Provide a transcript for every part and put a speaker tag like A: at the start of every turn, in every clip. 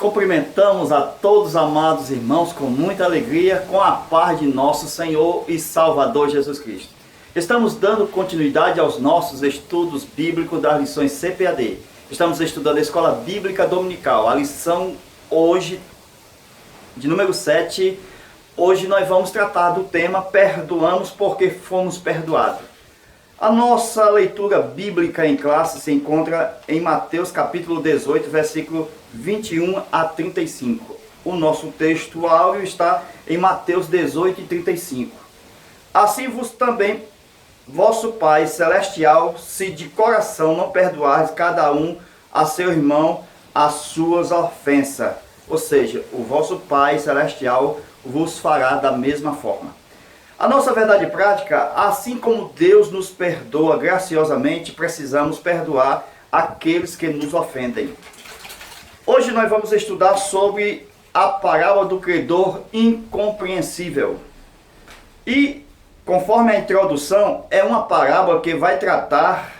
A: Cumprimentamos a todos, amados irmãos, com muita alegria, com a paz de nosso Senhor e Salvador Jesus Cristo. Estamos dando continuidade aos nossos estudos bíblicos das lições CPAD. Estamos estudando a Escola Bíblica Dominical, a lição hoje, de número 7. Hoje nós vamos tratar do tema Perdoamos porque fomos perdoados. A nossa leitura bíblica em classe se encontra em Mateus capítulo 18, versículo 21 a 35. O nosso texto áureo está em Mateus 18 e 35. Assim vos também vosso Pai Celestial, se de coração não perdoares cada um a seu irmão as suas ofensas. Ou seja, o vosso Pai Celestial vos fará da mesma forma. A nossa verdade prática, assim como Deus nos perdoa graciosamente, precisamos perdoar aqueles que nos ofendem. Hoje nós vamos estudar sobre a parábola do credor incompreensível. E, conforme a introdução, é uma parábola que vai tratar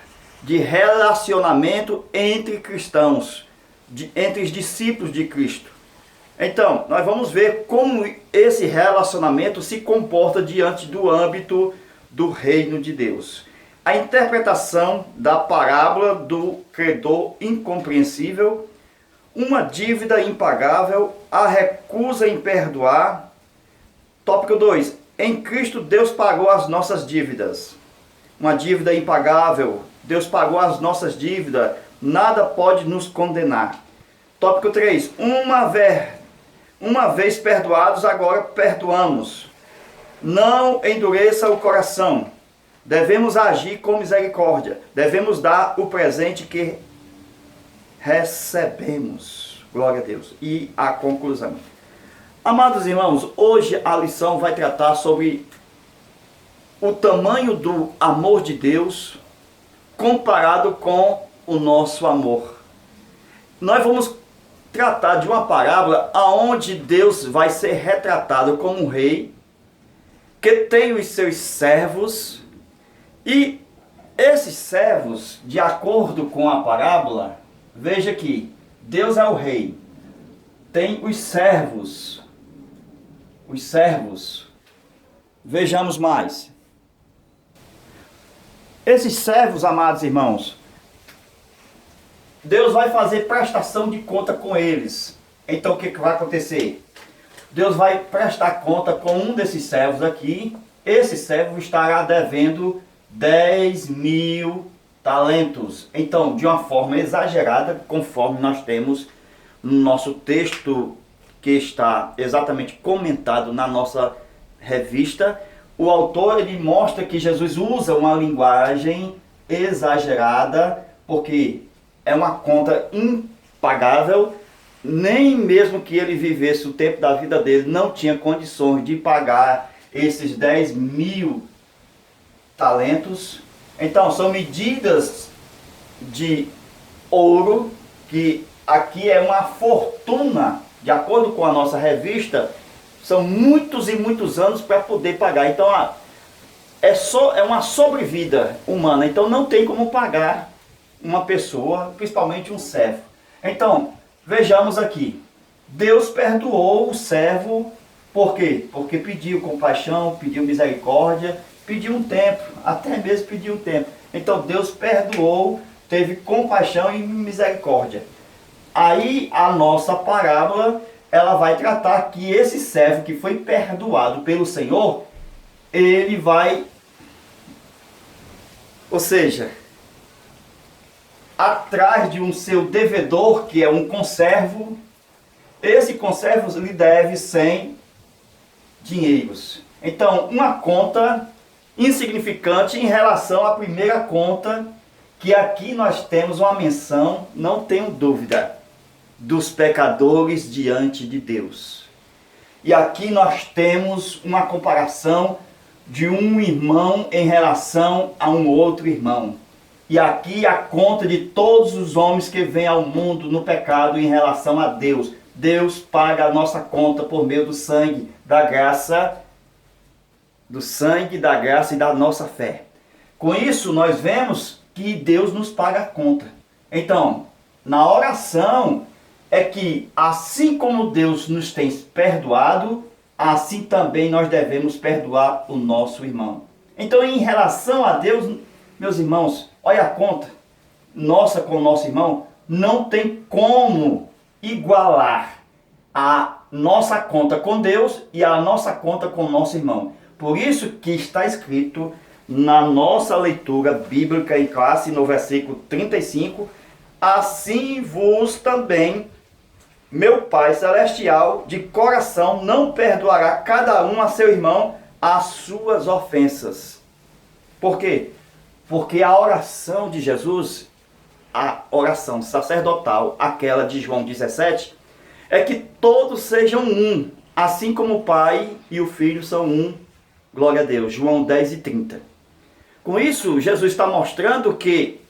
A: de relacionamento entre cristãos, entre os discípulos de Cristo. Então, nós vamos ver como esse relacionamento se comporta diante do âmbito do reino de Deus. A interpretação da parábola do credor incompreensível, uma dívida impagável, a recusa em perdoar. Tópico 2. Em Cristo Deus pagou as nossas dívidas. Uma dívida impagável. Deus pagou as nossas dívidas. Nada pode nos condenar. Tópico 3. Uma vez perdoados, agora perdoamos. Não endureça o coração. Devemos agir com misericórdia. Devemos dar o presente que recebemos. Glória a Deus. E a conclusão. Amados irmãos, hoje a lição vai tratar sobre o tamanho do amor de Deus comparado com o nosso amor. Nós vamos tratar de uma parábola onde Deus vai ser retratado como um rei que tem os seus servos, e esses servos, de acordo com a parábola, veja que Deus é o rei, tem os servos, vejamos mais. Esses servos, amados irmãos, Deus vai fazer prestação de conta com eles. Então o que vai acontecer? Deus vai prestar conta com um desses servos aqui. Esse servo estará devendo 10.000 talentos. Então, de uma forma exagerada, conforme nós temos no nosso texto que está exatamente comentado na nossa revista, o autor ele mostra que Jesus usa uma linguagem exagerada, porque é uma conta impagável. Nem mesmo que ele vivesse o tempo da vida dele, não tinha condições de pagar esses 10.000 talentos. Então, são medidas de ouro, que aqui é uma fortuna, de acordo com a nossa revista, são muitos e muitos anos para poder pagar. Então, é uma sobrevida humana, então não tem como pagar uma pessoa, principalmente um servo. Então, vejamos aqui, Deus perdoou o servo, por quê? Porque pediu compaixão, pediu misericórdia, pediu um tempo, até mesmo pediu um tempo. Então Deus perdoou, teve compaixão e misericórdia. Aí a nossa parábola, ela vai tratar que esse servo que foi perdoado pelo Senhor, ele vai, ou seja, atrás de um seu devedor, que é um conservo. Esse conservo lhe deve 100 dinheiros. Então, uma conta insignificante em relação à primeira conta, que aqui nós temos uma menção, não tenho dúvida, dos pecadores diante de Deus. E aqui nós temos uma comparação de um irmão em relação a um outro irmão. E aqui a conta de todos os homens que vêm ao mundo no pecado em relação a Deus. Deus paga a nossa conta por meio do sangue, da graça, e da nossa fé. Com isso, nós vemos que Deus nos paga a conta. Então, na oração, é que assim como Deus nos tem perdoado, assim também nós devemos perdoar o nosso irmão. Então, em relação a Deus, meus irmãos, olha a conta nossa com o nosso irmão, não tem como igualar a nossa conta com Deus e a nossa conta com o nosso irmão. Por isso que está escrito na nossa leitura bíblica em classe, no versículo 35, assim vos também, meu Pai Celestial, de coração não perdoará cada um a seu irmão as suas ofensas. Por quê? Porque a oração de Jesus, a oração sacerdotal, aquela de João 17, é que todos sejam um, assim como o Pai e o Filho são um. Glória a Deus. João 10:30. Com isso, Jesus está mostrando que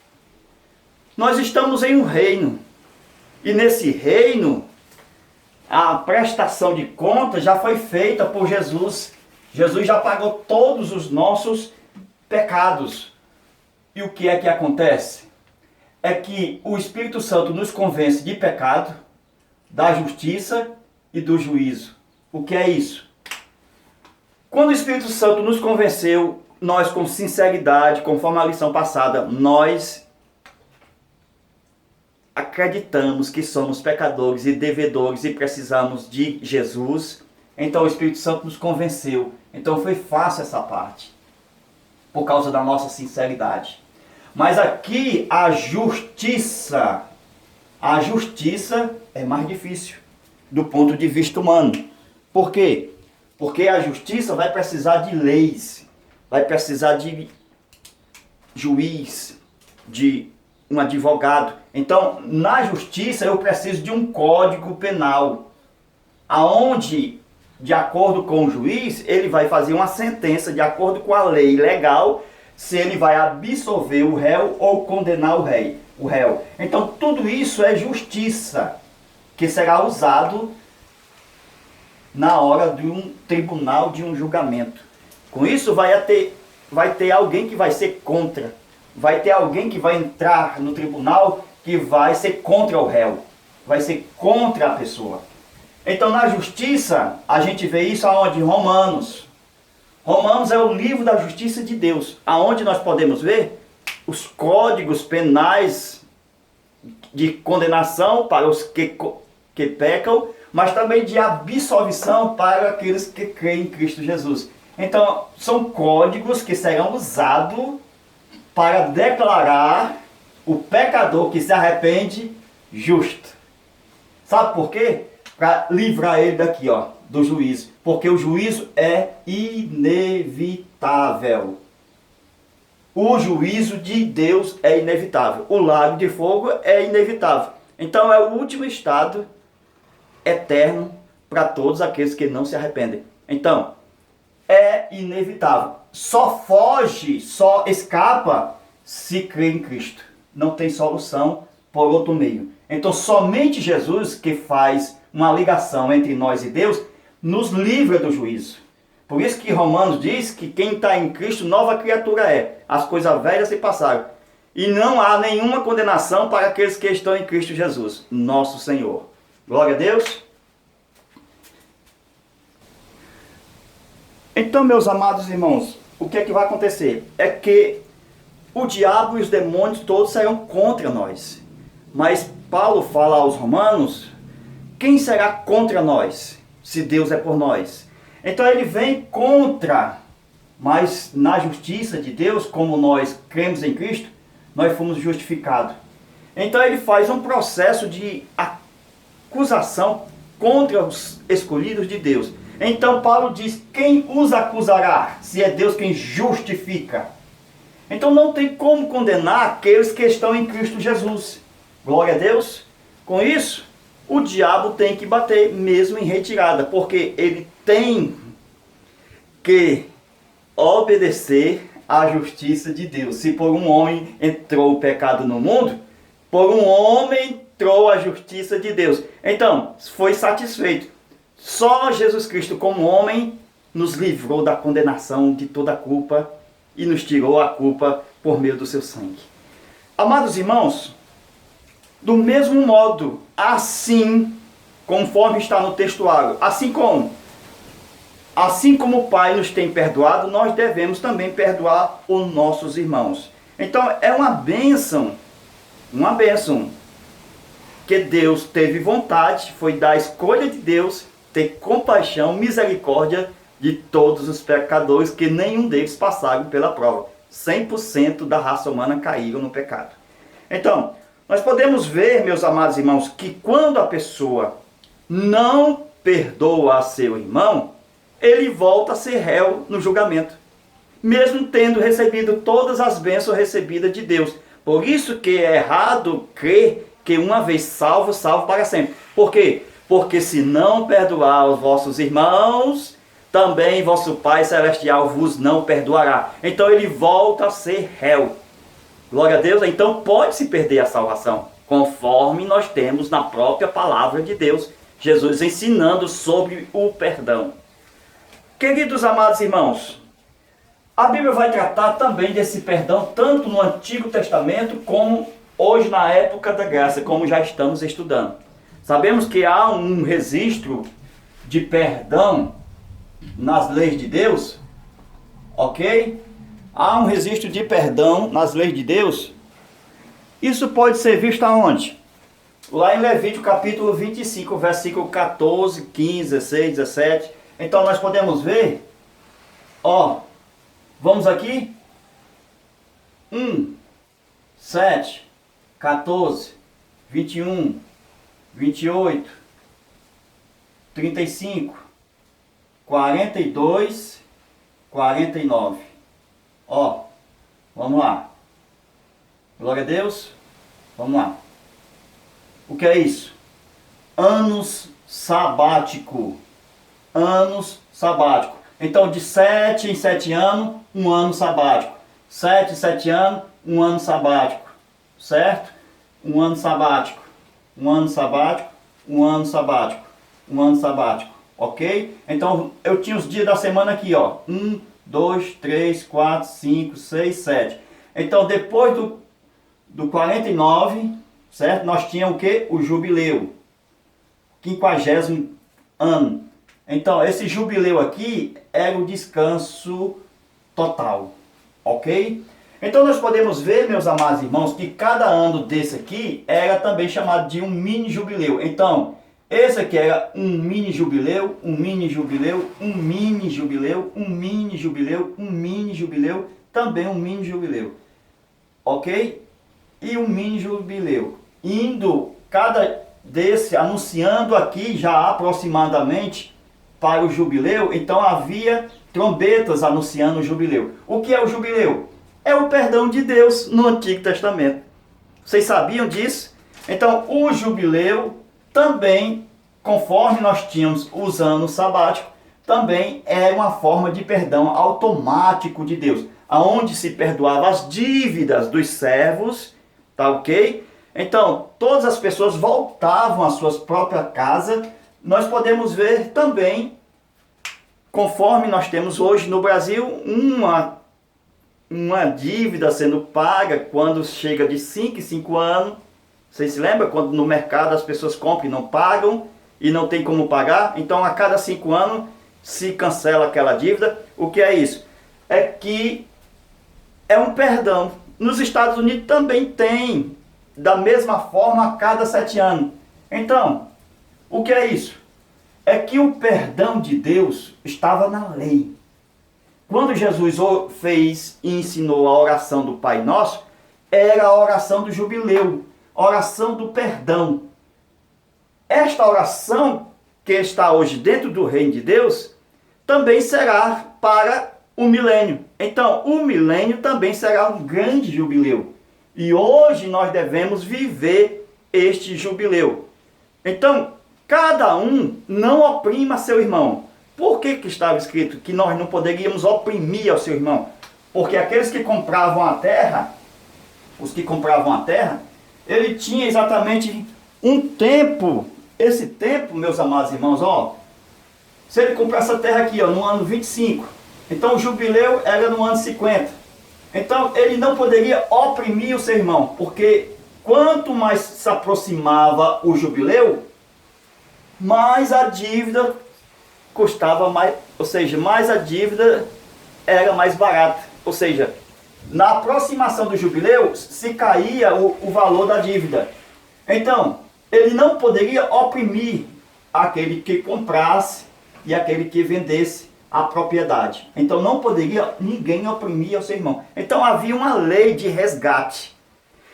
A: nós estamos em um reino. E nesse reino, a prestação de contas já foi feita por Jesus. Jesus já pagou todos os nossos pecados. E o que é que acontece? É que o Espírito Santo nos convence de pecado, da justiça e do juízo. O que é isso? Quando o Espírito Santo nos convenceu, nós com sinceridade, conforme a lição passada, nós acreditamos que somos pecadores e devedores e precisamos de Jesus. Então o Espírito Santo nos convenceu. Então foi fácil essa parte, por causa da nossa sinceridade. Mas aqui a justiça é mais difícil do ponto de vista humano. Por quê? Porque a justiça vai precisar de leis, vai precisar de juiz, de um advogado. Então, na justiça eu preciso de um código penal, aonde, de acordo com o juiz, ele vai fazer uma sentença de acordo com a lei legal, se ele vai absolver o réu ou condenar o réu. Então, tudo isso é justiça, que será usado na hora de um tribunal, de um julgamento. Com isso vai ter alguém que vai ser contra. Vai ter alguém que vai entrar no tribunal que vai ser contra o réu. Vai ser contra a pessoa. Então na justiça, a gente vê isso aonde? Romanos. Romanos é o livro da justiça de Deus. Aonde nós podemos ver os códigos penais de condenação para os que pecam, mas também de absolvição para aqueles que creem em Cristo Jesus. Então, são códigos que serão usados para declarar o pecador que se arrepende justo. Sabe por quê? Para livrar ele daqui, do juízo. Porque o juízo é inevitável. O juízo de Deus é inevitável. O lago de fogo é inevitável. Então, é o último estado eterno para todos aqueles que não se arrependem. Então, é inevitável. Só foge, só escapa se crê em Cristo. Não tem solução por outro meio. Então, somente Jesus, que faz uma ligação entre nós e Deus, nos livra do juízo. Por isso que Romanos diz que quem está em Cristo, nova criatura é. As coisas velhas se passaram. E não há nenhuma condenação para aqueles que estão em Cristo Jesus, nosso Senhor. Glória a Deus. Então, meus amados irmãos, o que é que vai acontecer? É que o diabo e os demônios todos serão contra nós. Mas Paulo fala aos romanos, quem será contra nós, se Deus é por nós? Então ele vem contra, mas na justiça de Deus, como nós cremos em Cristo, nós fomos justificados. Então ele faz um processo de acusação contra os escolhidos de Deus. Então Paulo diz, quem os acusará, se é Deus quem justifica? Então não tem como condenar aqueles que estão em Cristo Jesus. Glória a Deus. Com isso, o diabo tem que bater mesmo em retirada, porque ele tem que obedecer à justiça de Deus. Se por um homem entrou o pecado no mundo, por um homem entrou a justiça de Deus. Então, foi satisfeito. Só Jesus Cristo, como homem, nos livrou da condenação de toda a culpa e nos tirou a culpa por meio do seu sangue. Amados irmãos, Do mesmo modo, assim, conforme está no textuário, assim como o Pai nos tem perdoado, nós devemos também perdoar os nossos irmãos. Então é uma bênção que Deus teve vontade, foi da escolha de Deus ter compaixão, misericórdia de todos os pecadores, que nenhum deles passaram pela prova. 100% da raça humana caíram no pecado. Então, nós podemos ver, meus amados irmãos, que quando a pessoa não perdoa a seu irmão, ele volta a ser réu no julgamento, mesmo tendo recebido todas as bênçãos recebidas de Deus. Por isso que é errado crer que uma vez salvo, salvo para sempre. Por quê? Porque se não perdoar os vossos irmãos, também vosso Pai Celestial vos não perdoará. Então ele volta a ser réu. Glória a Deus. Então pode-se perder a salvação, conforme nós temos na própria palavra de Deus, Jesus ensinando sobre o perdão. Queridos amados irmãos, a Bíblia vai tratar também desse perdão, tanto no Antigo Testamento, como hoje na época da graça, como já estamos estudando. Sabemos que há um registro de perdão nas leis de Deus, ok? Há um registro de perdão nas leis de Deus. Isso pode ser visto aonde? Lá em Levítico capítulo 25, versículo 14, 15, 16, 17. Então nós podemos ver, vamos aqui, 1, 7, 14, 21, 28, 35, 42, 49. Vamos lá. Glória a Deus. Vamos lá. O que é isso? Anos sabático. Anos sabático. Então, de 7 em 7 anos, um ano sabático. 7 em 7 anos, um ano sabático. Certo? Um ano sabático. Um ano sabático. Um ano sabático. Um ano sabático. Ok? Então, eu tinha os dias da semana aqui, 1, 2, 3, 4, 5, 6, 7. Então, depois do 49, certo? Nós tínhamos o que? O jubileu. 50º ano. Então, esse jubileu aqui era o descanso total. Ok? Então, nós podemos ver, meus amados irmãos, que cada ano desse aqui era também chamado de um mini jubileu. Então, esse aqui era um mini jubileu, um mini jubileu, um mini jubileu, um mini jubileu, um mini jubileu, também um mini jubileu. Ok? E um mini jubileu. Indo cada desse, anunciando aqui já aproximadamente para o jubileu, então havia trombetas anunciando o jubileu. O que é o jubileu? É o perdão de Deus no Antigo Testamento. Vocês sabiam disso? Então, o jubileu também, conforme nós tínhamos os anos sabáticos, também é uma forma de perdão automático de Deus, aonde se perdoava as dívidas dos servos, tá ok? Então, todas as pessoas voltavam às suas próprias casas. Nós podemos ver também, conforme nós temos hoje no Brasil, uma dívida sendo paga quando chega de 5 em 5 anos. Vocês se lembram quando no mercado as pessoas compram e não pagam e não tem como pagar? Então, a cada 5 anos se cancela aquela dívida. O que é isso? É que é um perdão. Nos Estados Unidos também tem, da mesma forma, a cada 7 anos. Então, o que é isso? É que o perdão de Deus estava na lei. Quando Jesus fez e ensinou a oração do Pai Nosso, era a oração do jubileu, a oração do perdão. Esta oração que está hoje dentro do reino de Deus, também será para o milênio. Então, o milênio também será um grande jubileu. E hoje nós devemos viver este jubileu. Então, cada um não oprima seu irmão. Por que estava escrito que nós não poderíamos oprimir ao seu irmão? Porque aqueles que compravam a terra, ele tinha exatamente um tempo. Esse tempo, meus amados irmãos, se ele comprasse a terra aqui, no ano 25, então o jubileu era no ano 50. Então ele não poderia oprimir o seu irmão, porque quanto mais se aproximava o jubileu, mais a dívida custava mais, ou seja, mais a dívida era mais barata. Ou seja, na aproximação do jubileu se caía o valor da dívida. Então, ele não poderia oprimir aquele que comprasse e aquele que vendesse a propriedade. Então não poderia ninguém oprimir o seu irmão. Então havia uma lei de resgate.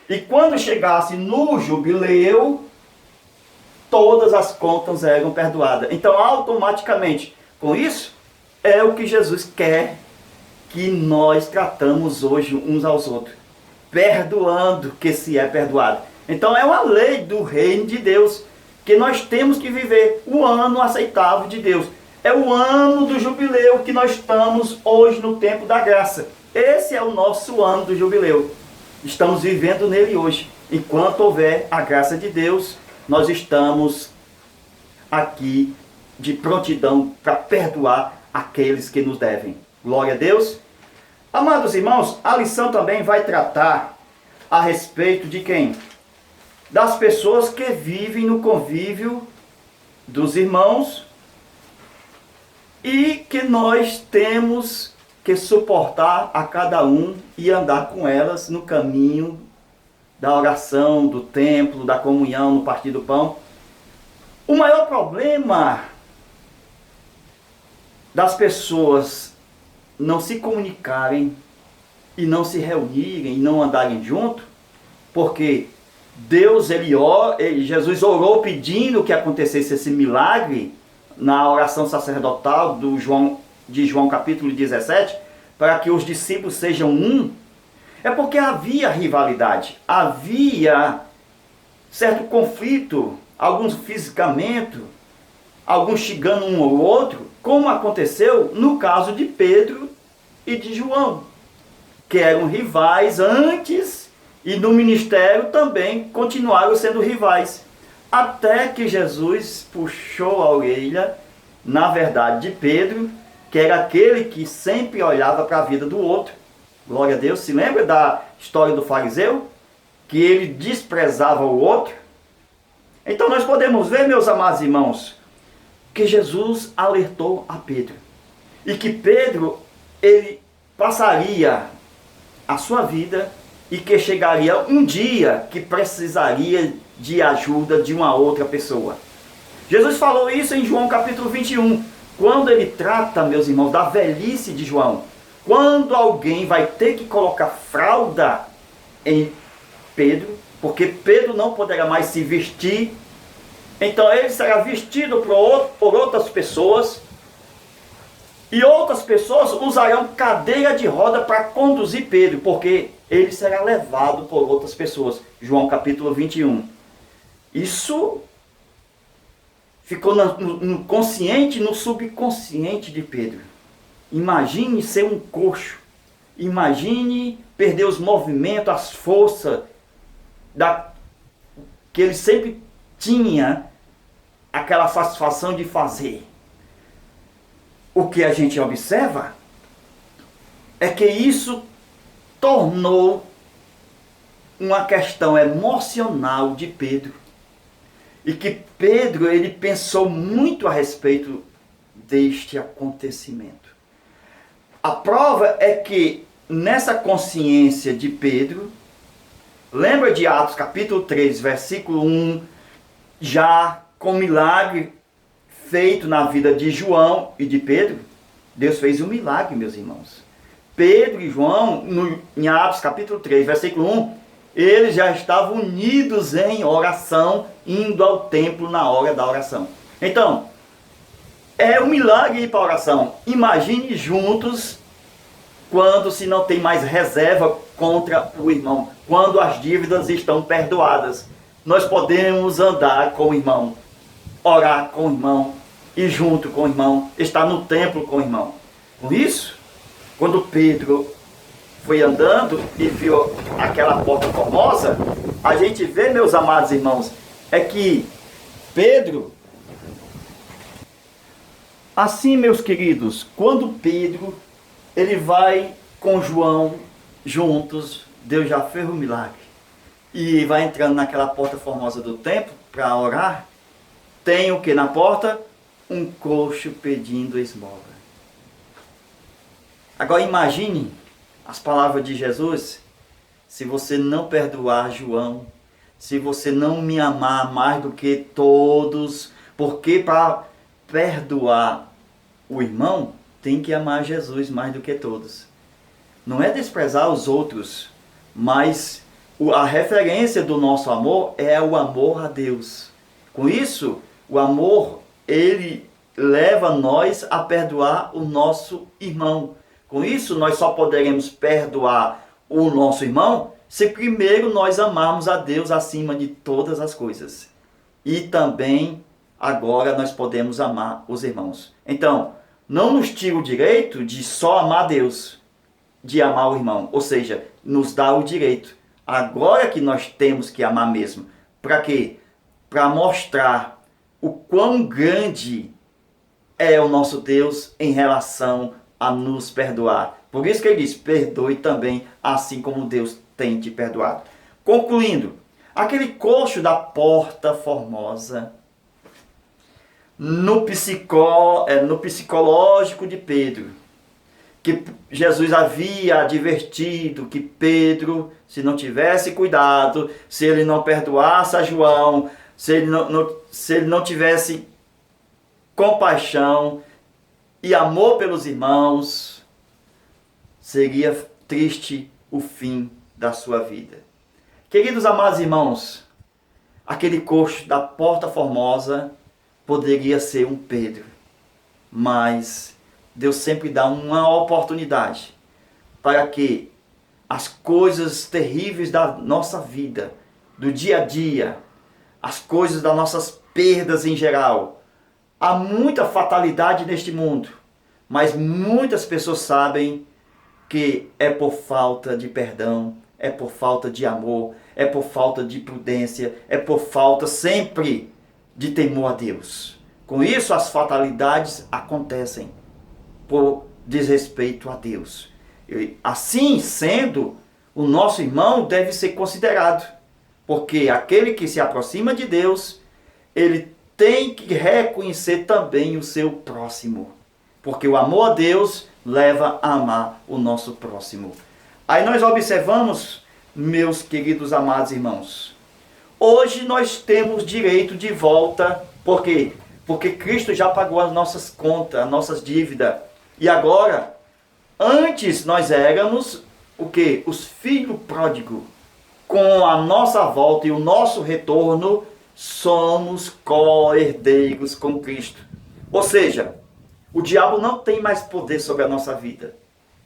A: E quando chegasse no jubileu, todas as contas eram perdoadas. Então automaticamente, com isso, é o que Jesus quer que nós tratamos hoje uns aos outros. Perdoando que se é perdoado. Então é uma lei do reino de Deus, que nós temos que viver o ano aceitável de Deus. É o ano do jubileu que nós estamos hoje no tempo da graça. Esse é o nosso ano do jubileu. Estamos vivendo nele hoje. Enquanto houver a graça de Deus, nós estamos aqui de prontidão para perdoar aqueles que nos devem. Glória a Deus. Amados irmãos, a lição também vai tratar a respeito de quem? Das pessoas que vivem no convívio dos irmãos e que nós temos que suportar a cada um e andar com elas no caminho da oração, do templo, da comunhão, no partir do pão. O maior problema das pessoas não se comunicarem e não se reunirem e não andarem junto, porque Deus, Jesus orou pedindo que acontecesse esse milagre na oração sacerdotal de João capítulo 17, para que os discípulos sejam um, é porque havia rivalidade, havia certo conflito, alguns fisicamente, alguns xingando um ao outro, como aconteceu no caso de Pedro e de João, que eram rivais antes e no ministério também continuaram sendo rivais. Até que Jesus puxou a orelha, na verdade, de Pedro, que era aquele que sempre olhava para a vida do outro. Glória a Deus. Se lembra da história do fariseu? Que ele desprezava o outro? Então nós podemos ver, meus amados irmãos, que Jesus alertou a Pedro. E que Pedro, ele passaria a sua vida e que chegaria um dia que precisaria de ajuda de uma outra pessoa. Jesus falou isso em João capítulo 21, quando ele trata, meus irmãos, da velhice de João. Quando alguém vai ter que colocar fralda em Pedro, porque Pedro não poderá mais se vestir, então ele será vestido por outras pessoas, e outras pessoas usarão cadeira de roda para conduzir Pedro, porque ele será levado por outras pessoas. João capítulo 21. Isso ficou no consciente e no subconsciente de Pedro. Imagine ser um coxo. Imagine perder os movimentos, as forças que ele sempre tinha aquela satisfação de fazer. O que a gente observa é que isso tornou uma questão emocional de Pedro. E que Pedro, ele pensou muito a respeito deste acontecimento. A prova é que nessa consciência de Pedro, lembra de Atos capítulo 3, versículo 1, já com milagre feito na vida de João e de Pedro? Deus fez um milagre, meus irmãos. Pedro e João, em Atos capítulo 3, versículo 1, eles já estavam unidos em oração, indo ao templo na hora da oração. Então, é um milagre ir para a oração. Imagine juntos quando se não tem mais reserva contra o irmão, quando as dívidas estão perdoadas. Nós podemos andar com o irmão, orar com o irmão, ir junto com o irmão, estar no templo com o irmão. Por isso, quando Pedro foi andando e viu aquela porta formosa, a gente vê, meus amados irmãos, é que Pedro, assim, meus queridos, quando Pedro, ele vai com João juntos, Deus já fez um milagre. e vai entrando naquela porta formosa do templo para orar, tem o que na porta? Um coxo pedindo esmola. Agora imagine as palavras de Jesus: se você não perdoar João, se você não me amar mais do que todos, porque para perdoar o irmão, tem que amar Jesus mais do que todos. Não é desprezar os outros, mas a referência do nosso amor é o amor a Deus. Com isso, o amor, ele leva nós a perdoar o nosso irmão. Com isso, nós só poderemos perdoar o nosso irmão se primeiro nós amarmos a Deus acima de todas as coisas. E também, agora, nós podemos amar os irmãos. Então, não nos tira o direito de só amar a Deus, de amar o irmão. Ou seja, nos dá o direito. Agora que nós temos que amar mesmo. Para quê? Para mostrar o quão grande é o nosso Deus em relação a nos perdoar. Por isso que ele diz: perdoe também, assim como Deus tem te perdoado. Concluindo, aquele coxo da porta formosa, no psicológico de Pedro, que Jesus havia advertido que Pedro, se não tivesse cuidado, se ele não perdoasse a João, se ele não tivesse compaixão e amor pelos irmãos, seria triste o fim da sua vida. Queridos amados irmãos, aquele coxo da porta formosa poderia ser um Pedro, mas Deus sempre dá uma oportunidade para que as coisas terríveis da nossa vida, do dia a dia, as coisas das nossas perdas em geral. Há muita fatalidade neste mundo, mas muitas pessoas sabem que é por falta de perdão, é por falta de amor, é por falta de prudência, é por falta sempre de temor a Deus. Com isso, as fatalidades acontecem por desrespeito a Deus. E, assim sendo, o nosso irmão deve ser considerado, porque aquele que se aproxima de Deus, ele tem que reconhecer também o seu próximo, porque o amor a Deus leva a amar o nosso próximo. Aí nós observamos, meus queridos amados irmãos, hoje nós temos direito de volta. Por quê? Porque Cristo já pagou as nossas contas, as nossas dívidas. E agora, antes nós éramos o quê? Os filhos pródigos. Com a nossa volta e o nosso retorno, somos co-herdeiros com Cristo. Ou seja, o diabo não tem mais poder sobre a nossa vida.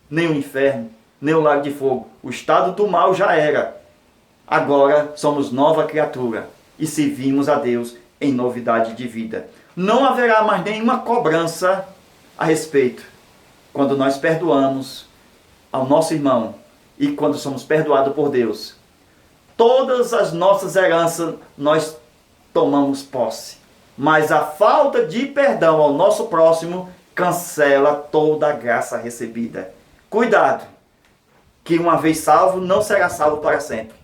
A: Nem o inferno, nem o lago de fogo. O estado do mal já era. Agora somos nova criatura e servimos a Deus em novidade de vida. Não haverá mais nenhuma cobrança a respeito quando nós perdoamos ao nosso irmão e quando somos perdoados por Deus. Todas as nossas heranças nós tomamos posse, mas a falta de perdão ao nosso próximo cancela toda a graça recebida. Cuidado, que uma vez salvo não será salvo para sempre,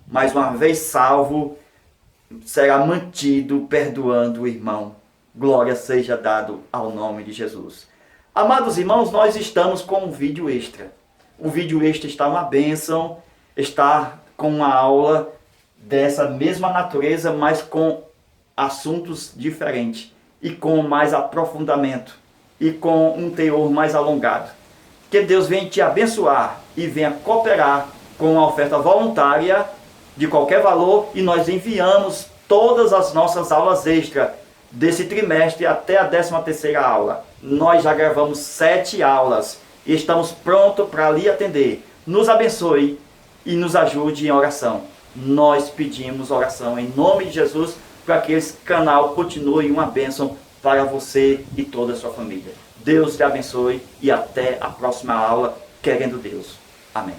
A: mas uma vez salvo será mantido perdoando o irmão. Glória seja dado ao nome de Jesus. Amados irmãos, nós estamos com um vídeo extra. O vídeo extra está uma bênção, está com uma aula dessa mesma natureza, mas com assuntos diferentes e com mais aprofundamento e com um teor mais alongado. Que Deus venha te abençoar e venha cooperar com uma oferta voluntária de qualquer valor, e nós enviamos todas as nossas aulas extras desse trimestre até a 13ª aula. Nós já gravamos 7 aulas e estamos prontos para lhe atender. Nos abençoe e nos ajude em oração. Nós pedimos oração em nome de Jesus para que esse canal continue uma bênção para você e toda a sua família. Deus te abençoe e até a próxima aula, querendo Deus. Amém.